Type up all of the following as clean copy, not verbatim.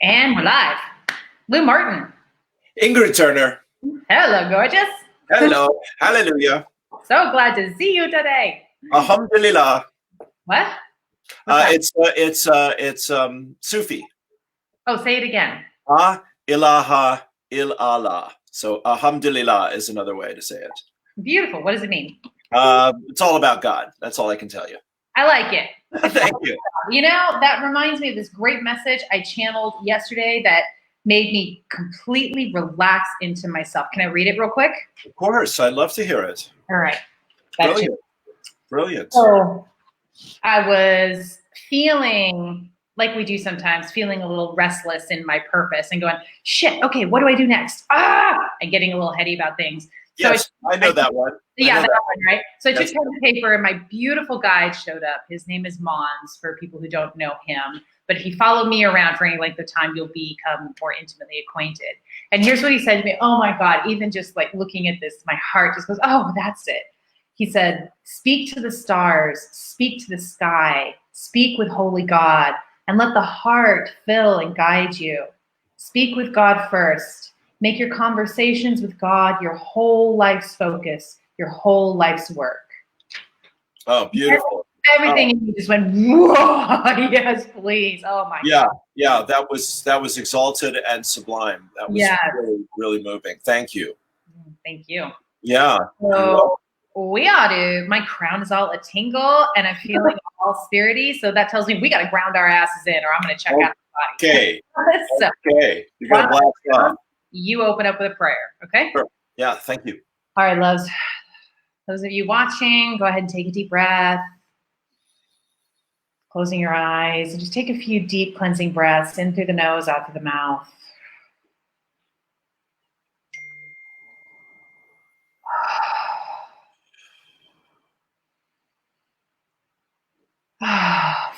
And we're live. Lou Martin. Ingrid Turner. Hello, gorgeous. Hello. Hallelujah. So glad to see you today. Alhamdulillah. What? It's Sufi. Oh, say it again. Ilaha illallah. So Alhamdulillah is another way to say it. Beautiful. What does it mean? It's all about God. That's all I can tell you. I like it. Thank you. You know, that reminds me of this great message I channeled yesterday that made me completely relax into myself. Can I read it real quick? Of course. I'd love to hear it. All right. Brilliant. Brilliant. So I was feeling like we do sometimes, feeling a little restless in my purpose and going, shit, okay, what do I do next? And getting a little heady about things. So yes, I know that one. Yeah, that one, right? So I took Yes. pen and paper and my beautiful guide showed up. His name is Mons, for people who don't know him. But if you follow me around for any length of time, you'll become more intimately acquainted. And here's what he said to me. Oh my God, even just like looking at this, my heart just goes, oh, that's it. He said, speak to the stars, speak to the sky, speak with holy God, and let the heart fill and guide you. Speak with God first. Make your conversations with God your whole life's focus, your whole life's work. Oh, beautiful. Everything in me just went, whoa, yes, please. Oh my God. Yeah, that was exalted and sublime. That was really, really moving. Thank you. Thank you. Yeah. So we ought to, my crown is all a tingle and I'm feeling all spirity. So that tells me we got to ground our asses in or I'm going to check out the body. Okay. So, okay. You're going to blast off. You open up with a prayer, okay? Sure. Yeah, thank you. All right, loves. Those of you watching, go ahead and take a deep breath. Closing your eyes and just take a few deep cleansing breaths in through the nose, out through the mouth.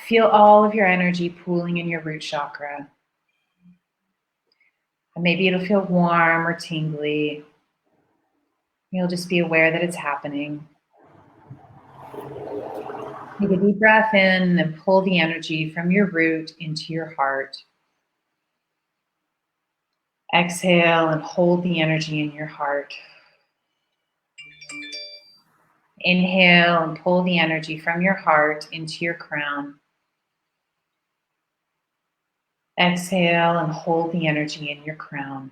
Feel all of your energy pooling in your root chakra. And maybe it'll feel warm or tingly. You'll just be aware that it's happening. Take a deep breath in and pull the energy from your root into your heart. Exhale and hold the energy in your heart. Inhale and pull the energy from your heart into your crown. Exhale and hold the energy in your crown.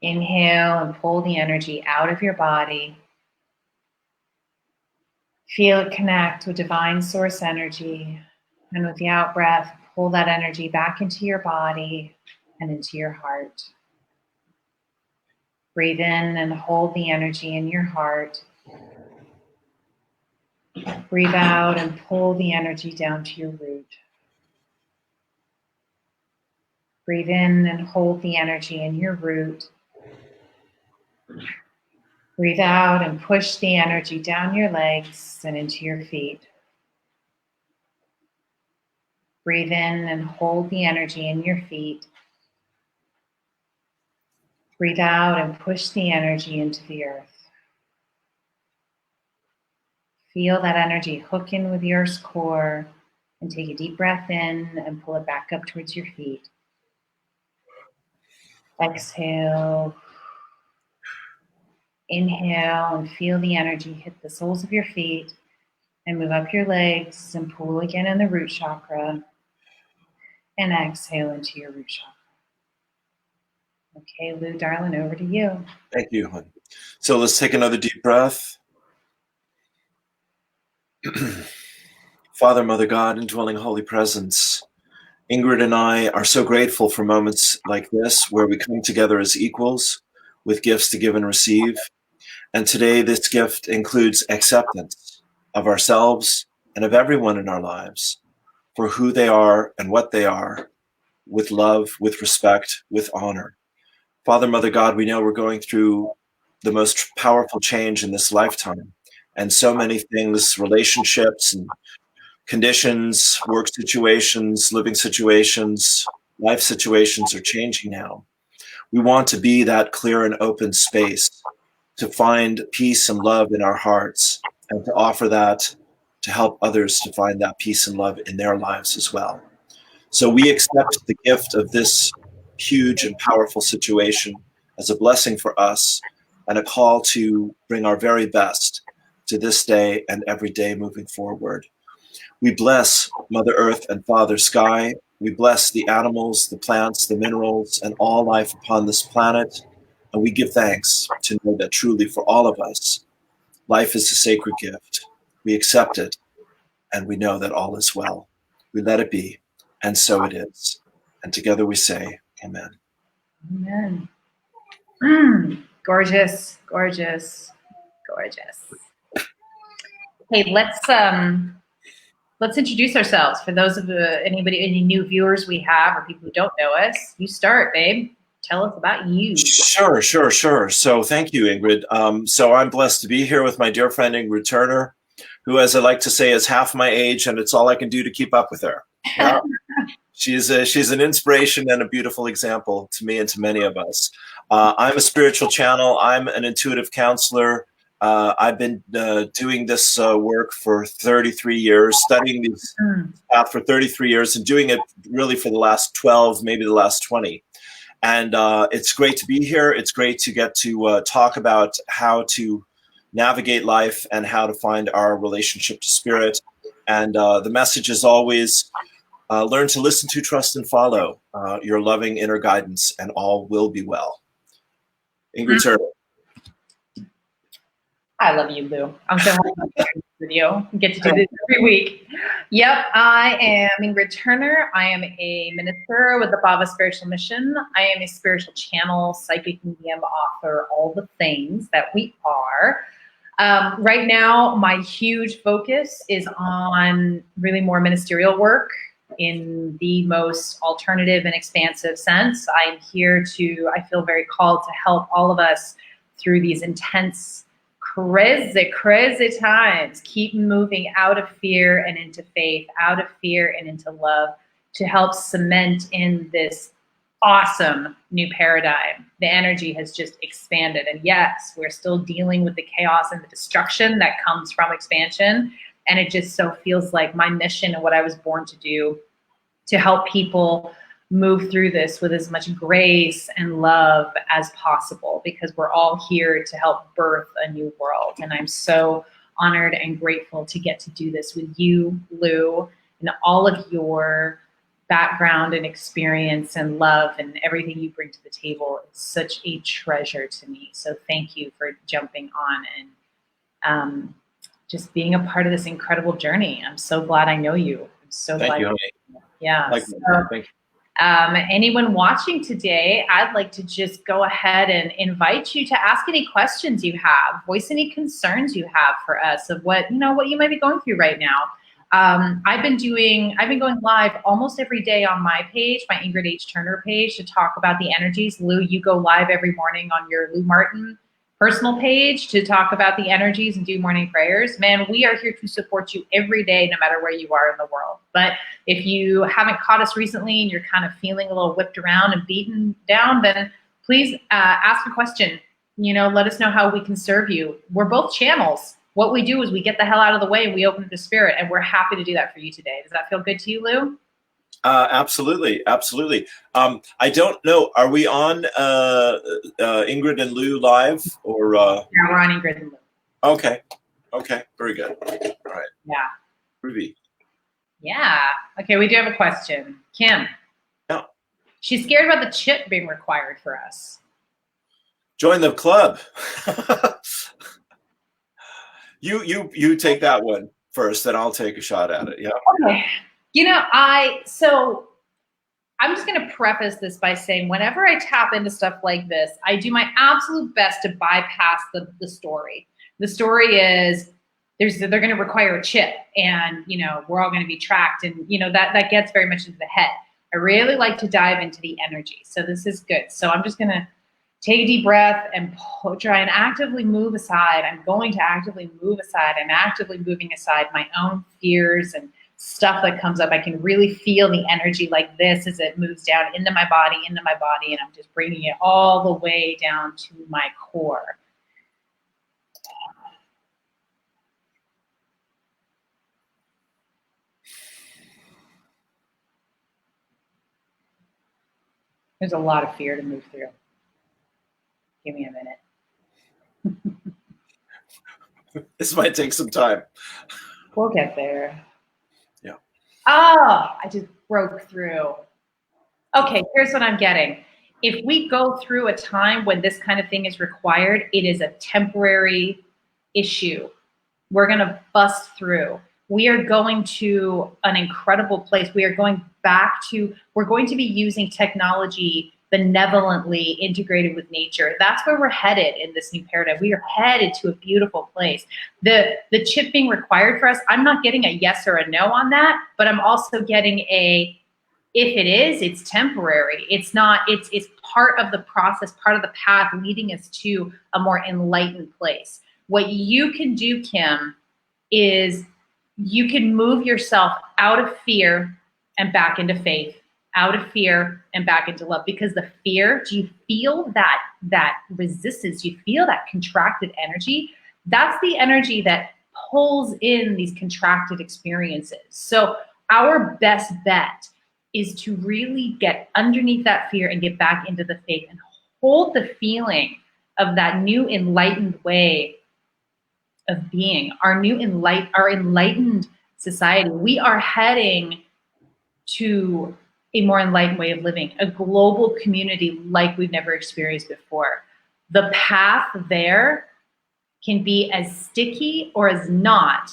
Inhale and pull the energy out of your body. Feel it connect with divine source energy. And with the out breath, pull that energy back into your body and into your heart. Breathe in and hold the energy in your heart. Breathe out and pull the energy down to your root. Breathe in and hold the energy in your root. Breathe out and push the energy down your legs and into your feet. Breathe in and hold the energy in your feet. Breathe out and push the energy into the earth. Feel that energy hook in with your earth's core and take a deep breath in and pull it back up towards your feet. Exhale. Inhale and feel the energy hit the soles of your feet and move up your legs and pull again in the root chakra and exhale into your root chakra. Okay, Lou, darling, over to you. Thank you, hon. So let's take another deep breath. Father, Mother God, indwelling Holy Presence, Ingrid and I are so grateful for moments like this where we come together as equals with gifts to give and receive. And today this gift includes acceptance of ourselves and of everyone in our lives for who they are and what they are, with love, with respect, with honor. Father, Mother God, we know we're going through the most powerful change in this lifetime. And so many things, relationships and conditions, work situations, living situations, life situations are changing now. We want to be that clear and open space to find peace and love in our hearts and to offer that to help others to find that peace and love in their lives as well. So we accept the gift of this huge and powerful situation as a blessing for us and a call to bring our very best to this day and every day moving forward. We bless Mother Earth and Father Sky. We bless the animals, the plants, the minerals, and all life upon this planet. And we give thanks to know that truly for all of us, life is a sacred gift. We accept it, and we know that all is well. We let it be, and so it is. And together we say, Amen. Amen. Gorgeous, gorgeous, gorgeous. Hey, let's introduce ourselves for those of any new viewers we have or people who don't know us. You start, babe. Tell us about you. Sure. So thank you, Ingrid. So I'm blessed to be here with my dear friend Ingrid Turner, who, as I like to say, is half my age, and it's all I can do to keep up with her. Yeah. She's an inspiration and a beautiful example to me and to many of us. I'm a spiritual channel. I'm an intuitive counselor. I've been doing this work for 33 years, studying this path for 33 years, and doing it really for the last 12, maybe the last 20. And it's great to be here. It's great to get to talk about how to navigate life and how to find our relationship to spirit. And the message is always learn to listen to, trust, and follow your loving inner guidance, and all will be well. Ingrid Turner. I love you, Lou. I'm so happy to be with you. We get to do this every week. Yep, I am Ingrid Turner. I am a minister with the Bhava Spiritual Mission. I am a spiritual channel, psychic medium, author, all the things that we are. Right now, my huge focus is on really more ministerial work in the most alternative and expansive sense. I'm here I feel very called to help all of us through these intense crazy times. Keep moving out of fear and into faith, out of fear and into love, to help cement in this awesome new paradigm. The energy has just expanded. And yes, we're still dealing with the chaos and the destruction that comes from expansion. And it just so feels like my mission and what I was born to do, to help people move through this with as much grace and love as possible, because we're all here to help birth a new world. And I'm so honored and grateful to get to do this with you, Lou, and all of your background and experience and love and everything you bring to the table. It's such a treasure to me. So thank you for jumping on and just being a part of this incredible journey. I'm so glad I know you. I'm so glad. Thank you. Yeah. Thank you. Anyone watching today, I'd like to just go ahead and invite you to ask any questions you have, voice any concerns you have for us of what you might be going through right now. I've been going live almost every day on my page, my Ingrid H. Turner page, to talk about the energies. Lou, you go live every morning on your Lou Martin personal page to talk about the energies and do morning prayers. Man, we are here to support you every day, no matter where you are in the world. But if you haven't caught us recently and you're kind of feeling a little whipped around and beaten down, then please ask a question. Let us know how we can serve you. We're both channels. What we do is we get the hell out of the way and we open the spirit, and we're happy to do that for you today. Does that feel good to you, Lou? Absolutely. I don't know. Are we on Ingrid and Lou live or? Yeah, we're on Ingrid and Lou. Okay. Very good. All right. Yeah. Ruby. Yeah. Okay. We do have a question. Kim. Yeah. She's scared about the chip being required for us. Join the club. You take that one first, then I'll take a shot at it. Yeah. Okay. I'm just going to preface this by saying whenever I tap into stuff like this, I do my absolute best to bypass the story. The story is they're going to require a chip, and we're all going to be tracked, and that gets very much into the head. I really like to dive into the energy, so this is good. So I'm just going to take a deep breath and try and actively move aside. I'm going to actively move aside. I'm actively moving aside my own fears and stuff that comes up. I can really feel the energy like this as it moves down into my body, and I'm just bringing it all the way down to my core. There's a lot of fear to move through. Give me a minute. This might take some time. We'll get there. Yeah. Oh, I just broke through. Okay, here's what I'm getting. If we go through a time when this kind of thing is required, it is a temporary issue. We're going to bust through. We are going to an incredible place. We're going to be using technology benevolently integrated with nature. That's where we're headed in this new paradigm. We are headed to a beautiful place. The chip being required for us, I'm not getting a yes or a no on that, but I'm also getting a, if it is, it's temporary. It's not, it's part of the process, part of the path leading us to a more enlightened place. What you can do, Kim, is you can move yourself out of fear and back into faith, out of fear and back into love. Because the fear, do you feel that resistance? Do you feel that contracted energy? That's the energy that pulls in these contracted experiences. So our best bet is to really get underneath that fear and get back into the faith and hold the feeling of that new enlightened way of being, our enlightened society. We are heading to a more enlightened way of living, a global community like we've never experienced before. The path there can be as sticky or as not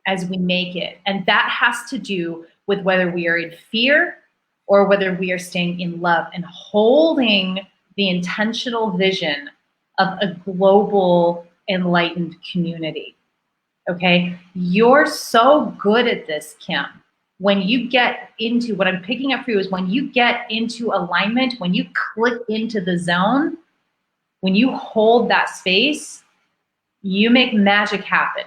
as we make it. And that has to do with whether we are in fear or whether we are staying in love and holding the intentional vision of a global enlightened community. Okay? You're so good at this, Kim. When you get into, what I'm picking up for you is when you get into alignment, when you click into the zone, when you hold that space, you make magic happen.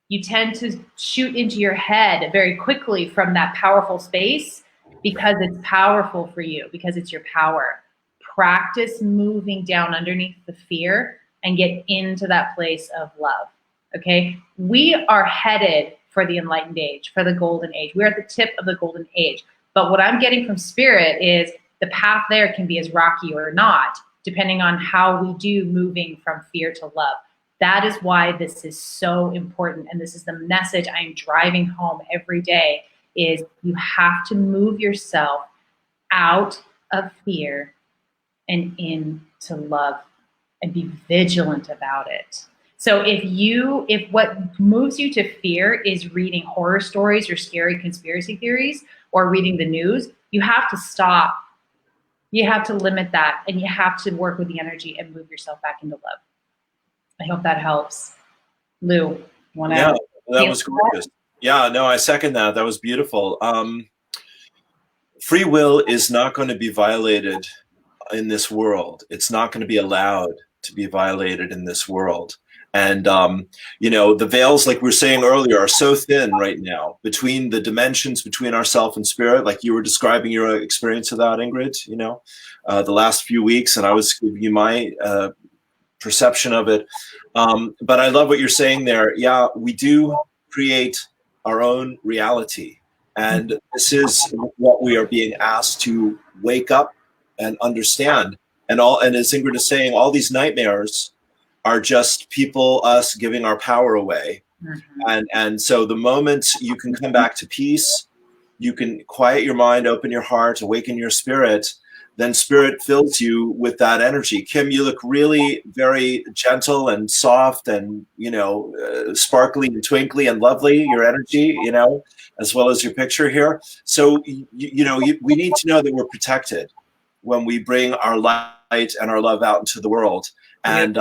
You tend to shoot into your head very quickly from that powerful space because it's powerful for you, because it's your power. Practice moving down underneath the fear and get into that place of love. Okay? We are headed for the enlightened age, for the golden age. We're at the tip of the golden age. But what I'm getting from spirit is the path there can be as rocky or not, depending on how we do moving from fear to love. That is why this is so important. And this is the message I'm driving home every day is you have to move yourself out of fear and into love and be vigilant about it. So if what moves you to fear is reading horror stories or scary conspiracy theories or reading the news, you have to stop. You have to limit that and you have to work with the energy and move yourself back into love. I hope that helps. Lou, want to? Yeah, that was gorgeous. Yeah, no, I second that. That was beautiful. Free will is not going to be violated in this world. It's not going to be allowed to be violated in this world. And, the veils, like we were saying earlier, are so thin right now between the dimensions, between ourself and spirit, like you were describing your experience of that, Ingrid, the last few weeks, and I was giving you my perception of it. But I love what you're saying there. Yeah, we do create our own reality. And this is what we are being asked to wake up and understand. And as Ingrid is saying, all these nightmares are just us giving our power away. Mm-hmm. And so the moment you can come back to peace, you can quiet your mind, open your heart, awaken your spirit, then spirit fills you with that energy. Kim, you look really very gentle and soft and, sparkly and twinkly and lovely, your energy, as well as your picture here. So, we need to know that we're protected when we bring our light and our love out into the world. And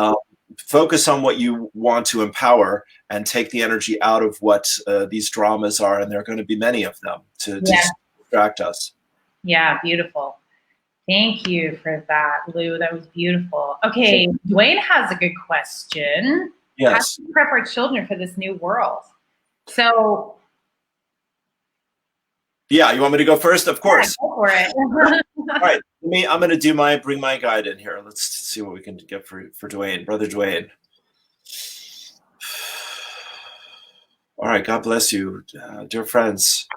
focus on what you want to empower and take the energy out of what these dramas are. And there are going to be many of them to distract us. Yeah, beautiful. Thank you for that, Lou. That was beautiful. Okay, Dwayne has a good question. Yes. How do we prep our children for this new world? So. Yeah, you want me to go first? Of course. Yeah, go for it. All right, I'm going to bring my guide in here. Let's see what we can get for Dwayne, Brother Dwayne. All right, God bless you, dear friends.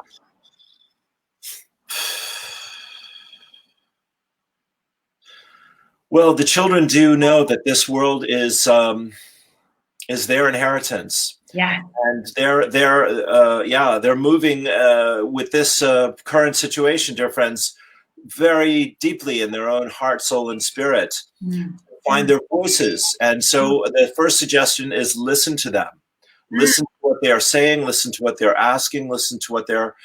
Well, the children do know that this world is their inheritance, Yeah. and they're moving with this current situation, dear friends, very deeply in their own heart, soul, and spirit. Mm. Find their voices, and so the first suggestion is listen to them. Mm. Listen to what they are saying. Listen to what they're asking. Listen to what they're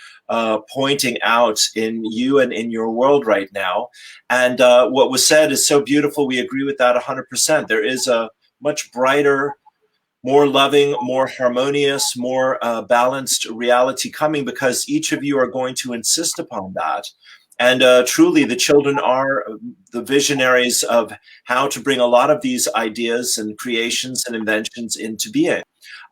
pointing out in you and in your world right now. And what was said is so beautiful. We agree with that 100%. There is a much brighter, more loving, more harmonious, more balanced reality coming because each of you are going to insist upon that. And truly, the children are the visionaries of how to bring a lot of these ideas and creations and inventions into being.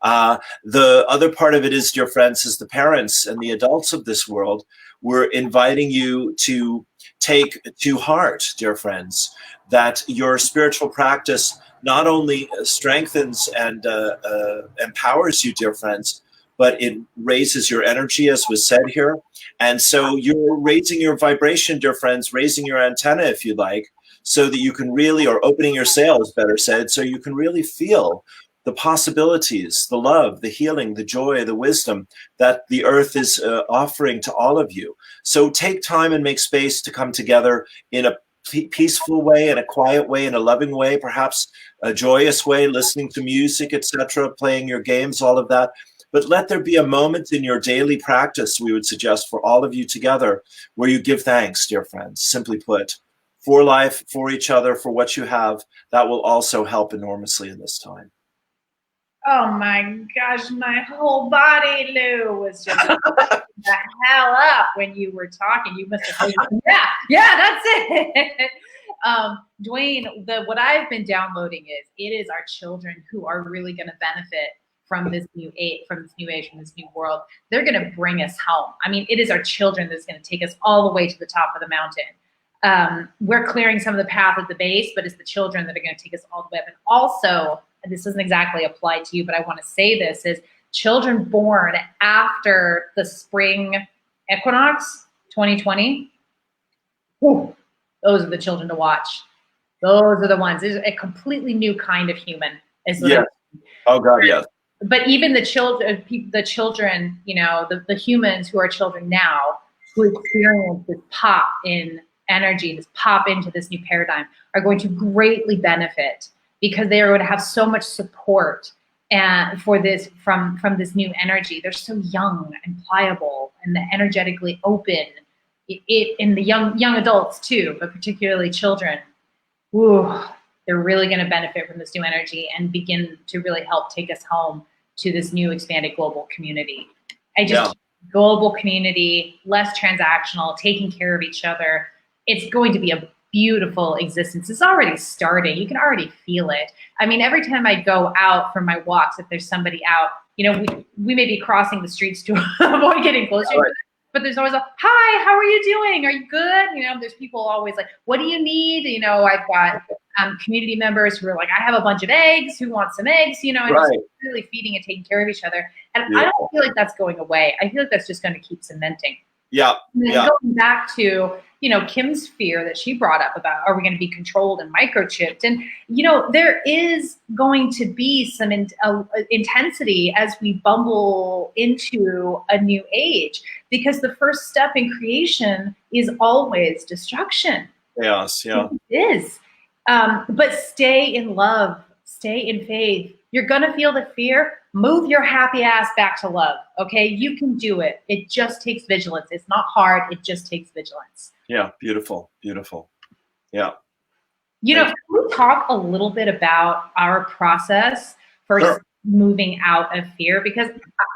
The other part of it is, dear friends, is the parents and the adults of this world. We're inviting you to take to heart, dear friends, that your spiritual practice not only strengthens and empowers you, dear friends, but it raises your energy, as was said here. And so you're raising your vibration, dear friends, raising your antenna, if you like, so that you can really, or opening your sails, better said, so you can really feel the possibilities, the love, the healing, the joy, the wisdom that the earth is offering to all of you. So take time and make space to come together in a peaceful way, in a quiet way, in a loving way, perhaps a joyous way, listening to music, etc., playing your games, all of that. But let there be a moment in your daily practice, we would suggest for all of you together, where you give thanks, dear friends, simply put, for life, for each other, for what you have. That will also help enormously in this time. Oh my gosh, my whole body, Lou, was just the hell up when you were talking. You must have heard, yeah, that's it. Dwayne, what I've been downloading is it is our children who are really going to benefit from this new age, from this new world. They're going to bring us home. I mean, it is our children that's going to take us all the way to the top of the mountain. We're clearing some of the path at the base, but it's the children that are going to take us all the way up. And also, this doesn't exactly apply to you, but I want to say this, is children born after the spring equinox 2020, whew, those are the children to watch. Those are the ones. There's a completely new kind of human. Yes. Oh God, yes. But even the children, you know, the humans who are children now, who experience this pop in energy, this pop into this new paradigm, are going to greatly benefit because they are going to have so much support and for this from this new energy. They're so young and pliable and energetically open. In the young adults too, but particularly children. Ooh, they're really going to benefit from this new energy and begin to really help take us home to this new expanded global community. Global community, less transactional, taking care of each other. It's going to be a beautiful existence. It's already starting. You can already feel it. I mean, every time I go out for my walks, if there's somebody out, you know, we may be crossing the streets to avoid getting closer to them, but there's always a, hi, how are you doing? Are you good? You know, there's people always like, what do you need? You know, I've got community members who are like, I have a bunch of eggs, who wants some eggs, you know, and just really feeding and taking care of each other. And I don't feel like that's going away. I feel like that's just going to keep cementing. Yeah. Going back to, you know, Kim's fear that she brought up about, are we going to be controlled and microchipped? And, you know, there is going to be some intensity as we bumble into a new age, because the first step in creation is always destruction. Yes, yeah. It is. But stay in love, stay in faith. You're going to feel the fear. Move your happy ass back to love. Okay. You can do it. It just takes vigilance. It's not hard. It just takes vigilance. Yeah. Beautiful. Beautiful. Yeah. You know, can we talk a little bit about our process for moving out of fear? Because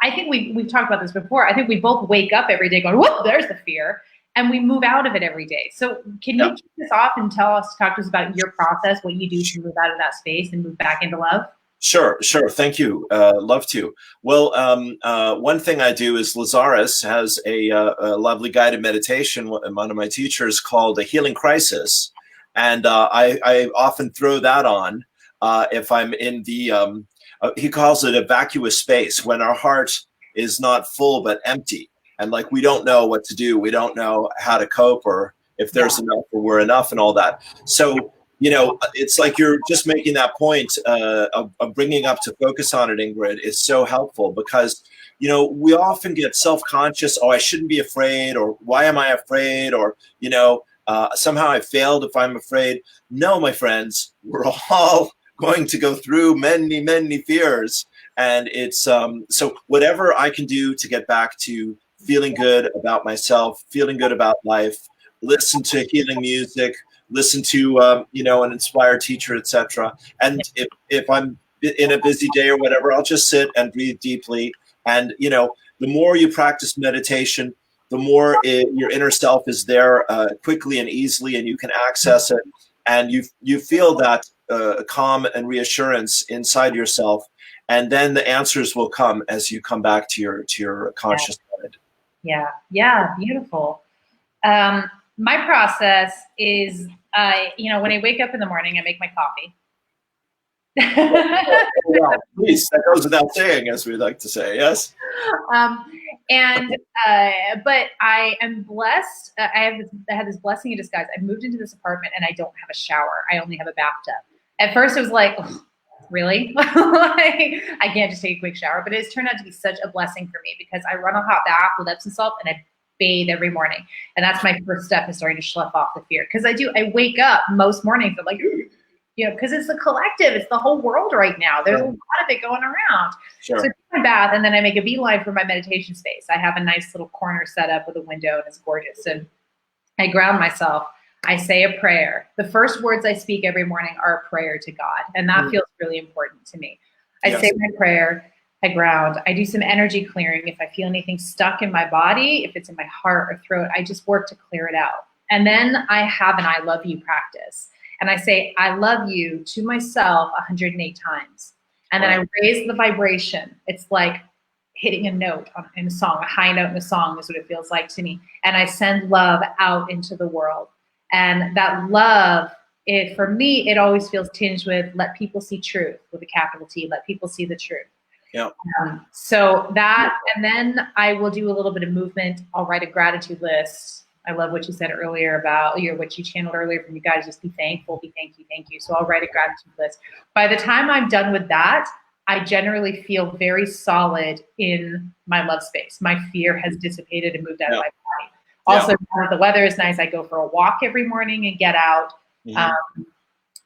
I think we've talked about this before. I think we both wake up every day going, whoop, there's the fear. And we move out of it every day. So can you kick this off and talk to us about your process, what you do to move out of that space and move back into love? Sure. Thank you. Love to. Well, one thing I do is Lazarus has a lovely guided meditation, one of my teachers, called a healing crisis. And I often throw that on if I'm in the, he calls it a vacuous space, when our heart is not full but empty. And like, we don't know what to do. We don't know how to cope, or if there's enough or we're enough and all that. So it's like you're just making that point of bringing up to focus on it, Ingrid, is so helpful because, we often get self-conscious. Oh, I shouldn't be afraid, or why am I afraid? Or, somehow I failed if I'm afraid. No, my friends, we're all going to go through many, many fears. And it's so whatever I can do to get back to feeling good about myself, feeling good about life, listen to healing music, listen to an inspired teacher, etc. And if I'm in a busy day or whatever, I'll just sit and breathe deeply. And the more you practice meditation, the more your inner self is there quickly and easily, and you can access it. And you feel that calm and reassurance inside yourself, and then the answers will come as you come back to your conscious mind. Yeah, beautiful. My process is, when I wake up in the morning, I make my coffee. Well, please, that goes without saying, as we like to say. Yes. But I am blessed. I had this blessing in disguise. I moved into this apartment and I don't have a shower. I only have a bathtub. At first, it was like, oh, really? I can't just take a quick shower. But it's turned out to be such a blessing for me because I run a hot bath with Epsom salt and I bathe every morning. And that's my first step in starting to slough off the fear. Because I wake up most mornings, I'm like, because it's the collective, it's the whole world right now. There's a lot of it going around. Sure. So I take my bath and then I make a beeline for my meditation space. I have a nice little corner set up with a window and it's gorgeous. And I ground myself. I say a prayer. The first words I speak every morning are a prayer to God. And that feels really important to me. I say my prayer. I ground. I do some energy clearing. If I feel anything stuck in my body, if it's in my heart or throat, I just work to clear it out. And then I have an I love you practice. And I say, I love you to myself 108 times. And then I raise the vibration. It's like hitting a note in a song, a high note in a song is what it feels like to me. And I send love out into the world. And that love, for me, it always feels tinged with let people see truth with a capital T, let people see the truth. Yeah. So that, and then I will do a little bit of movement. I'll write a gratitude list. I love what you said earlier about what you channeled earlier from you guys, just be thankful, thank you. So I'll write a gratitude list. By the time I'm done with that, I generally feel very solid in my love space. My fear has dissipated and moved out of my body. Also, now that the weather is nice, I go for a walk every morning and get out.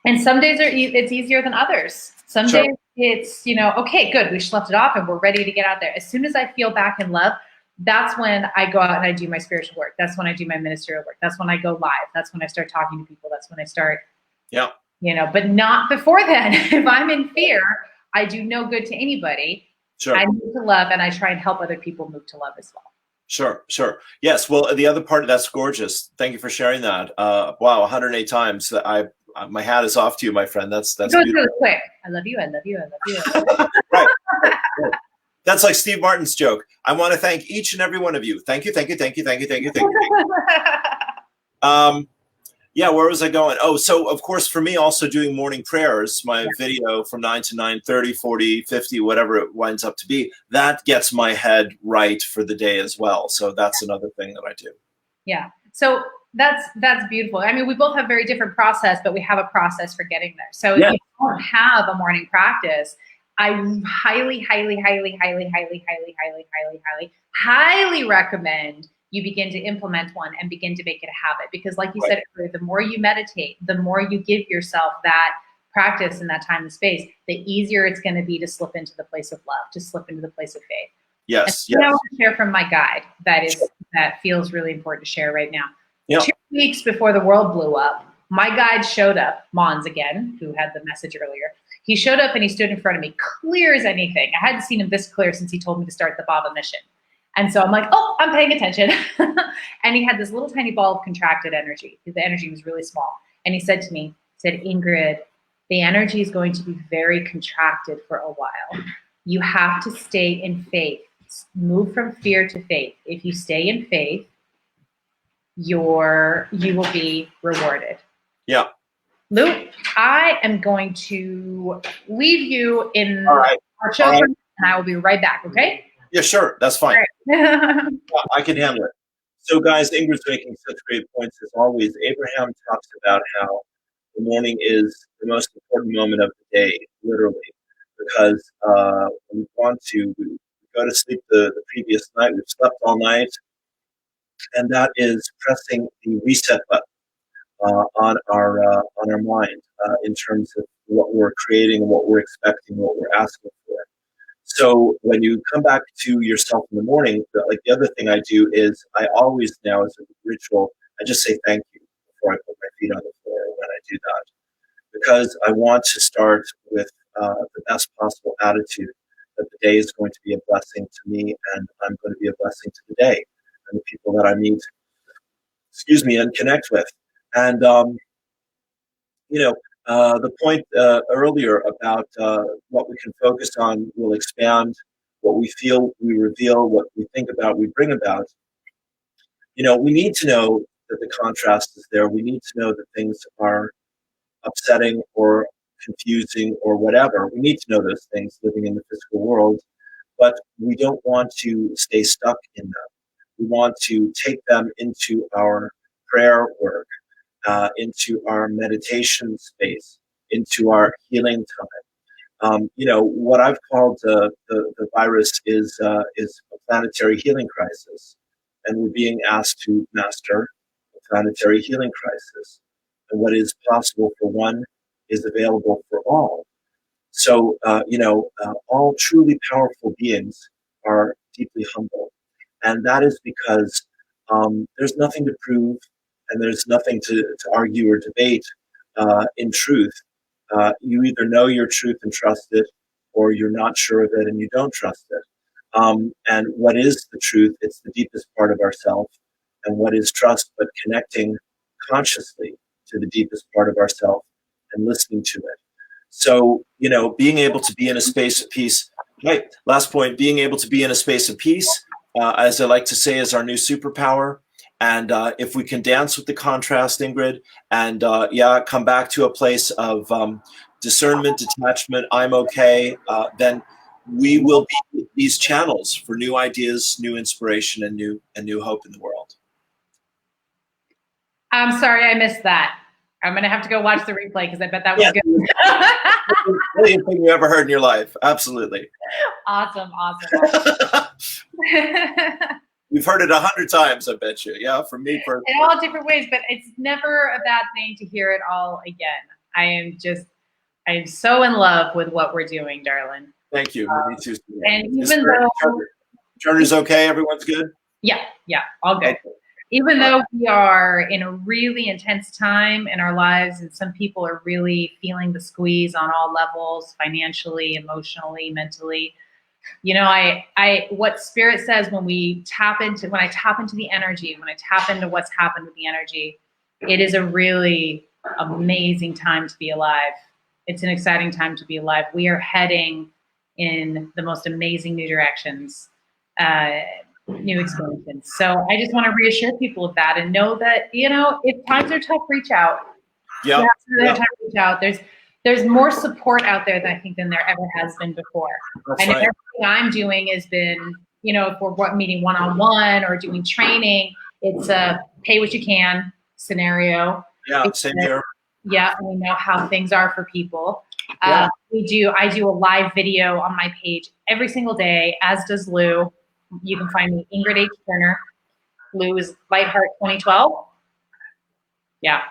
And some days it's easier than others. Some days it's, okay, good, we slept it off and we're ready to get out there. As soon as I feel back in love, that's when I go out and I do my spiritual work. That's when I do my ministerial work. That's when I go live. That's when I start talking to people. That's when I start, but not before then. If I'm in fear, I do no good to anybody. Sure. I move to love and I try and help other people move to love as well. Sure. Yes. Well, the other part, that's gorgeous. Thank you for sharing that. Wow. 108 times. My hat is off to you, my friend. That's it goes beautiful. really quick. I love you. Right. That's like Steve Martin's joke. I want to thank each and every one of you. Thank you. Where was I going? Oh, so of course, for me, also doing morning prayers, my video from 9 to 9:30, 40, 50, whatever it winds up to be, that gets my head right for the day as well. So that's another thing that I do. Yeah. So that's beautiful. I mean, we both have very different process, but we have a process for getting there. So if you don't have a morning practice, I highly recommend you begin to implement one and begin to make it a habit. Because like you said earlier, the more you meditate, the more you give yourself that practice in that time and space, the easier it's going to be to slip into the place of love, to slip into the place of faith. Yes. I want to share from my guide that feels really important to share right now. 2 weeks before the world blew up, my guide showed up, Mons again, who had the message earlier. He showed up and he stood in front of me, clear as anything. I hadn't seen him this clear since he told me to start the Bhava mission. And so I'm like, oh, I'm paying attention. And he had this little tiny ball of contracted energy. The energy was really small. And he said to me, Ingrid, the energy is going to be very contracted for a while. You have to stay in faith. Move from fear to faith. If you stay in faith, you will be rewarded. Yeah. Luke, I am going to leave you in our show, and I will be right back, okay? Yeah, sure. That's fine. Right. I can handle it. So, guys, Ingrid's making such great points as always. Abraham talks about how the morning is the most important moment of the day, literally, because we go to sleep the previous night, we've slept all night, and that is pressing the reset button on our mind in terms of what we're creating, what we're expecting, what we're asking for. So when you come back to yourself in the morning, the other thing I do is I always now, as a ritual, I just say thank you before I put my feet on the floor when I do that, because I want to start with the best possible attitude that the day is going to be a blessing to me, and I'm going to be a blessing to the day and the people that I meet, and connect with. And the point earlier about what we can focus on will expand. What we feel, we reveal. What we think about, we bring about. We need to know that the contrast is there. We need to know that things are upsetting or confusing or whatever. We need to know those things living in the physical world, but we don't want to stay stuck in them. We want to take them into our prayer work, into our meditation space, into our healing time. What I've called the virus is a planetary healing crisis, and we're being asked to master a planetary healing crisis. And what is possible for one is available for all. So, all truly powerful beings are deeply humble. And that is because there's nothing to prove and there's nothing to argue or debate in truth. You either know your truth and trust it, or you're not sure of it and you don't trust it. And what is the truth? It's the deepest part of ourself. And what is trust but connecting consciously to the deepest part of ourself and listening to it. So, being able to be in a space of peace. Right. Last point, being able to be in a space of peace, as I like to say, is our new superpower. And if we can dance with the contrast, Ingrid, and come back to a place of discernment, detachment, I'm okay, then we will be these channels for new ideas, new inspiration, and new hope in the world. I'm sorry I missed that. I'm going to have to go watch the replay because I bet that was good. Brilliant thing you ever heard in your life. Absolutely. Awesome. You've heard it 100 times, I bet you. Yeah, from me personally. In all different ways, but it's never a bad thing to hear it all again. I am so in love with what we're doing, darling. Thank you. Me too. And even though Turner's okay, everyone's good? Yeah, all good. Okay. Even though we are in a really intense time in our lives and some people are really feeling the squeeze on all levels, financially, emotionally, mentally, I what Spirit says when I tap into the energy, when I tap into what's happened with the energy, it is a really amazing time to be alive. It's an exciting time to be alive. We are heading in the most amazing new directions. New experiences. So I just want to reassure people of that and know that, if times are tough, reach out. Yeah. Reach out. There's more support out there than there ever has been before. That's I know right. everything I'm doing has been, if we're meeting one-on-one or doing training, it's a pay what you can scenario. Yeah, same here. Yeah, we know how things are for people. Yeah. I do a live video on my page every single day, as does Lou. You can find me Ingrid H. Turner. Lou is Lightheart 2012. Yeah.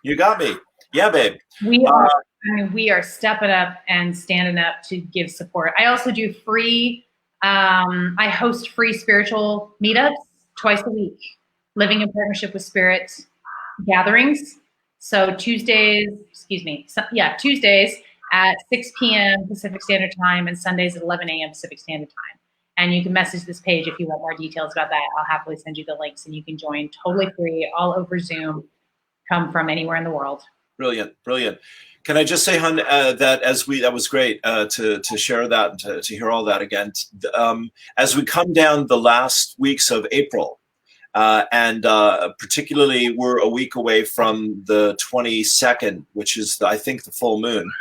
You got me. Yeah, babe. We are stepping up and standing up to give support. I also do free, I host free spiritual meetups twice a week, living in partnership with spirit gatherings. So Tuesdays at 6 p.m. Pacific Standard Time and Sundays at 11 a.m. Pacific Standard Time. And you can message this page if you want more details about that. I'll happily send you the links and you can join totally free, all over Zoom, come from anywhere in the world. Brilliant. Can I just say, hun, that was great to share that and to hear all that again. As we come down the last weeks of April, and particularly we're a week away from the 22nd, which is, I think, the full moon.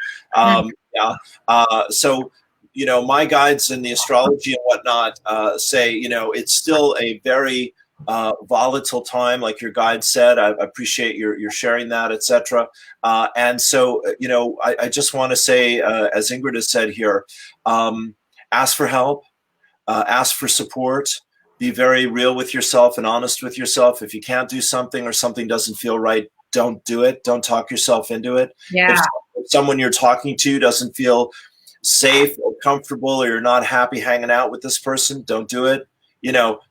So, my guides in the astrology and whatnot say, it's still a very volatile time, like your guide said. I appreciate your sharing that, etc. And so, I just want to say, as Ingrid has said here, ask for help, ask for support, be very real with yourself and honest with yourself. If you can't do something or something doesn't feel right, don't do it. Don't talk yourself into it. Yeah. If someone you're talking to doesn't feel safe or comfortable, or you're not happy hanging out with this person, don't do it.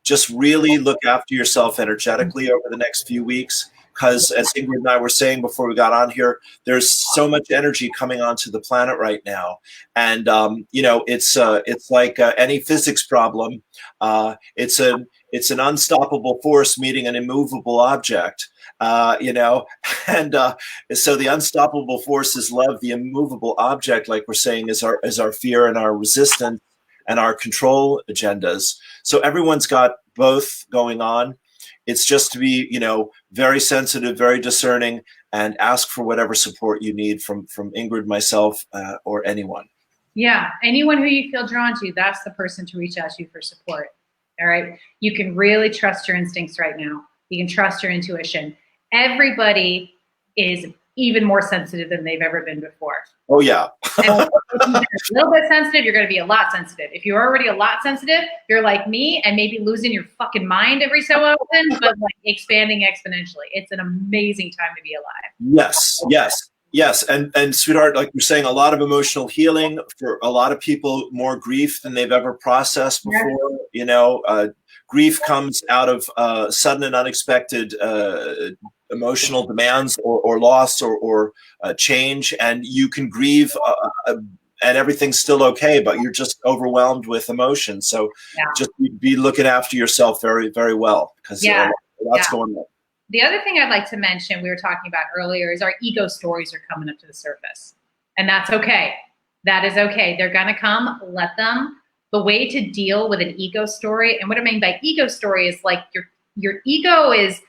Just really look after yourself energetically over the next few weeks. Because as Ingrid and I were saying before we got on here, there's so much energy coming onto the planet right now. And, it's like any physics problem. It's an unstoppable force meeting an immovable object. And so the unstoppable force is love. The immovable object, like we're saying, is our fear and our resistance and our control agendas. So everyone's got both going on. It's just to be, very sensitive, very discerning, and ask for whatever support you need from Ingrid, myself, or anyone. Yeah, anyone who you feel drawn to, that's the person to reach out to for support. All right. You can really trust your instincts right now. You can trust your intuition. Everybody is even more sensitive than they've ever been before. Oh, yeah. And if you're a little bit sensitive, you're going to be a lot sensitive. If you're already a lot sensitive, you're like me and maybe losing your fucking mind every so often, but like expanding exponentially. It's an amazing time to be alive. Yes. And sweetheart, like you're saying, a lot of emotional healing for a lot of people, more grief than they've ever processed before. Yeah. Grief comes out of sudden and unexpected emotional demands or loss or change, and you can grieve and everything's still okay, but you're just overwhelmed with emotion. So just be looking after yourself very, very well, because lots going on. The other thing I'd like to mention, we were talking about earlier, is our ego stories are coming up to the surface. And that's okay. That is okay. They're going to come. Let them. The way to deal with an ego story, and what I mean by ego story is like your ego is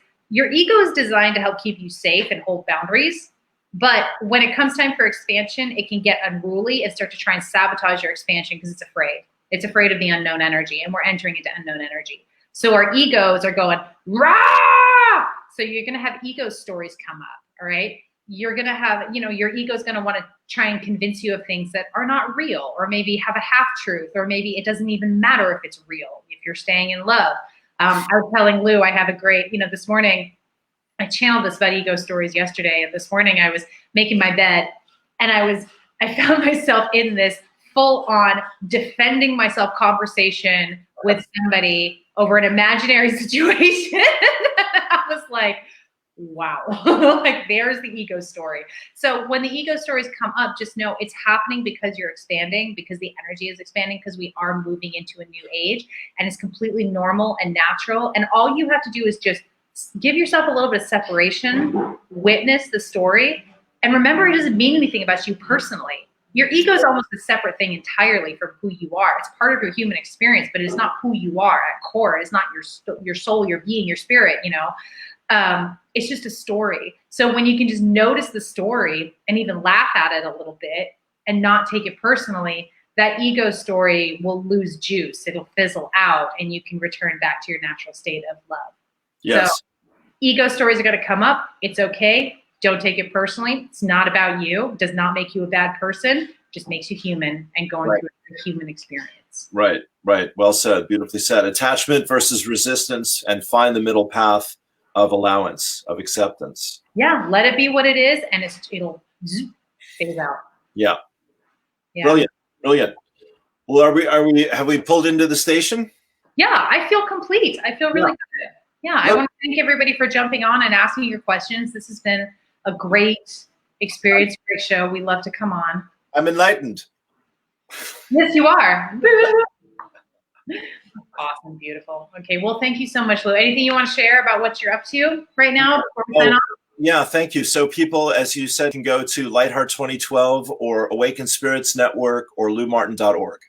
designed to help keep you safe and hold boundaries. But when it comes time for expansion, it can get unruly and start to try and sabotage your expansion because it's afraid. It's afraid of the unknown energy, and we're entering into unknown energy. So our egos are going, rah! So you're going to have ego stories come up, all right? You're going to have, your ego's going to want to try and convince you of things that are not real, or maybe have a half truth, or maybe it doesn't even matter if it's real, if you're staying in love. I was telling Lou, I have a great, this morning, I channeled this about ego stories yesterday, and this morning I was making my bed, and I found myself in this full-on defending myself conversation with somebody over an imaginary situation. I was like, wow, like there's the ego story. So when the ego stories come up, just know it's happening because you're expanding, because the energy is expanding, because we are moving into a new age, and it's completely normal and natural. And all you have to do is just give yourself a little bit of separation, witness the story, and remember, it doesn't mean anything about you personally. Your ego is almost a separate thing entirely from who you are. It's part of your human experience, but it's not who you are at core. It's not your soul, your being, your spirit, It's just a story. So when you can just notice the story and even laugh at it a little bit and not take it personally, that ego story will lose juice. It'll fizzle out, and you can return back to your natural state of love. Yes. So ego stories are going to come up. It's okay. Don't take it personally. It's not about you. It does not make you a bad person. It just makes you human and going through a human experience. Right. Well said. Beautifully said. Attachment versus resistance, and find the middle path of allowance, of acceptance. Yeah. Let it be what it is, and it'll phase out. Yeah. Brilliant. Well, have we pulled into the station? Yeah. I feel complete. I feel really good. Yeah. I want to thank everybody for jumping on and asking your questions. This has been a great experience, great show. We love to come on. I'm enlightened. Yes, you are. Awesome. Beautiful. Okay. Well, thank you so much, Lou. Anything you want to share about what you're up to right now before we sign off? Yeah, thank you. So people, as you said, can go to Lightheart 2012 or Awakened Spirits Network or loumartin.org.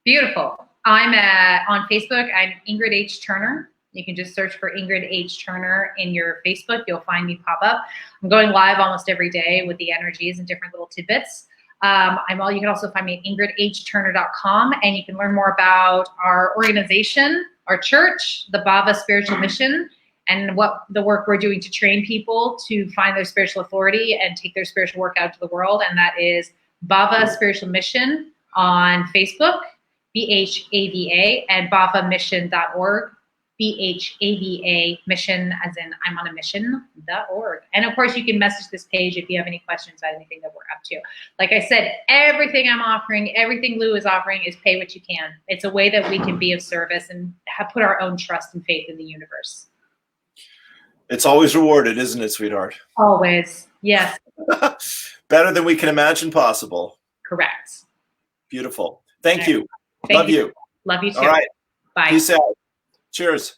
Beautiful. I'm on Facebook. I'm Ingrid H. Turner. You can just search for Ingrid H. Turner in your Facebook. You'll find me pop up. I'm going live almost every day with the energies and different little tidbits. You can also find me at ingridhturner.com, and you can learn more about our organization, our church, the Bhava Spiritual Mission, and what the work we're doing to train people to find their spiritual authority and take their spiritual work out to the world. And that is Bhava Spiritual Mission on Facebook, BHAVA, and bhavamission.org, BHAVA mission, as in I'm on a mission.org. And of course, you can message this page if you have any questions about anything that we're up to. Like I said, everything I'm offering, everything Lou is offering is pay what you can. It's a way that we can be of service and put our own trust and faith in the universe. It's always rewarded, isn't it, sweetheart? Always. Yes. Better than we can imagine possible. Correct. Beautiful. Thank you. Thank Love you. Love you too. All right. Bye. Peace out. Cheers.